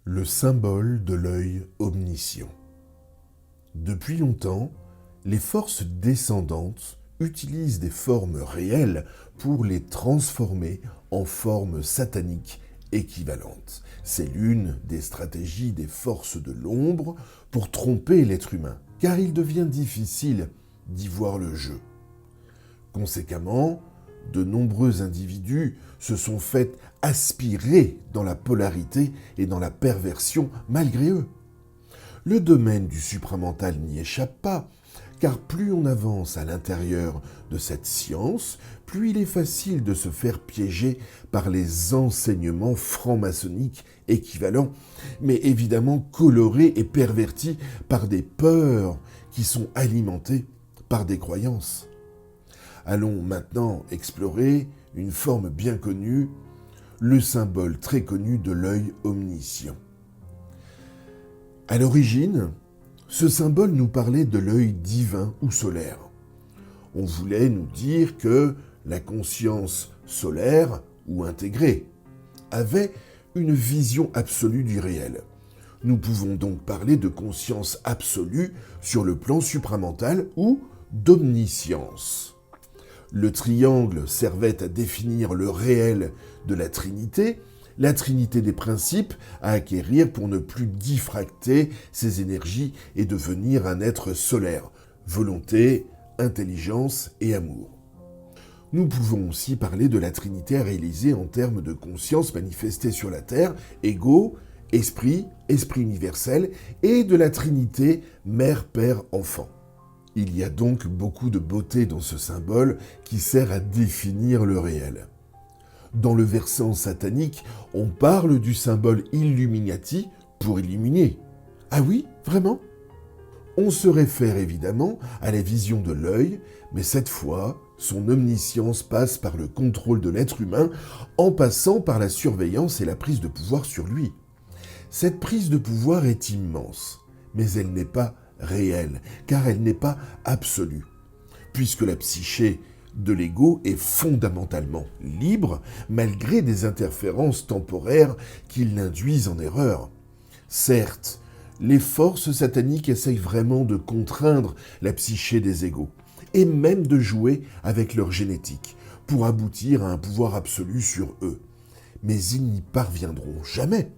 Le symbole de l'œil omniscient. Depuis longtemps, les forces descendantes utilisent des formes réelles pour les transformer en formes sataniques équivalentes. C'est l'une des stratégies des forces de l'ombre pour tromper l'être humain, car il devient difficile d'y voir le jeu. Conséquemment, de nombreux individus se sont fait aspirer dans la polarité et dans la perversion malgré eux. Le domaine du supramental n'y échappe pas, car plus on avance à l'intérieur de cette science, plus il est facile de se faire piéger par les enseignements franc-maçonniques équivalents, mais évidemment colorés et pervertis par des peurs qui sont alimentées par des croyances. Allons maintenant explorer une forme bien connue, le symbole très connu de l'œil omniscient. À l'origine, ce symbole nous parlait de l'œil divin ou solaire. On voulait nous dire que la conscience solaire ou intégrée avait une vision absolue du réel. Nous pouvons donc parler de conscience absolue sur le plan supramental ou d'omniscience. Le triangle servait à définir le réel de la Trinité des principes à acquérir pour ne plus diffracter ses énergies et devenir un être solaire, volonté, intelligence et amour. Nous pouvons aussi parler de la Trinité à réaliser en termes de conscience manifestée sur la Terre, ego, esprit, esprit universel, et de la Trinité, mère, père, enfant. Il y a donc beaucoup de beauté dans ce symbole qui sert à définir le réel. Dans le versant satanique, on parle du symbole Illuminati pour illuminer. Ah oui, vraiment ? On se réfère évidemment à la vision de l'œil, mais cette fois, son omniscience passe par le contrôle de l'être humain en passant par la surveillance et la prise de pouvoir sur lui. Cette prise de pouvoir est immense, mais elle n'est pas réelle, car elle n'est pas absolue, puisque la psyché de l'ego est fondamentalement libre, malgré des interférences temporaires qui l'induisent en erreur. Certes, les forces sataniques essayent vraiment de contraindre la psyché des égos, et même de jouer avec leur génétique, pour aboutir à un pouvoir absolu sur eux. Mais ils n'y parviendront jamais.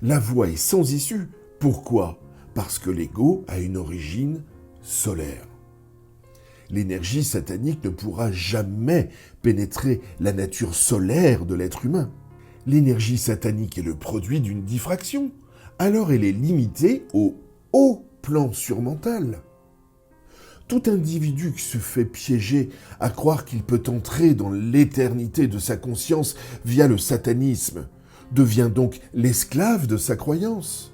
La voie est sans issue. Pourquoi ? Parce que l'ego a une origine solaire. L'énergie satanique ne pourra jamais pénétrer la nature solaire de l'être humain. L'énergie satanique est le produit d'une diffraction, alors elle est limitée au haut plan surmental. Tout individu qui se fait piéger à croire qu'il peut entrer dans l'éternité de sa conscience via le satanisme devient donc l'esclave de sa croyance.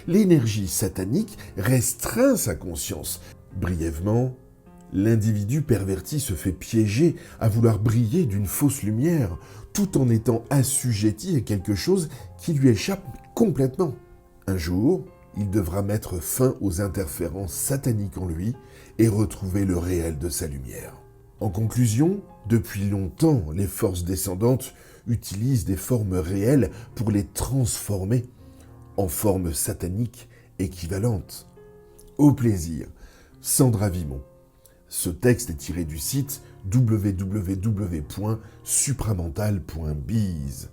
L'énergie satanique restreint sa conscience. Brièvement, l'individu perverti se fait piéger à vouloir briller d'une fausse lumière, tout en étant assujetti à quelque chose qui lui échappe complètement. Un jour, il devra mettre fin aux interférences sataniques en lui et retrouver le réel de sa lumière. En conclusion, depuis longtemps, les forces descendantes utilisent des formes réelles pour les transformer en formes sataniques équivalentes. Au plaisir, Sandra Vimon. Ce texte est tiré du site www.supramental.biz.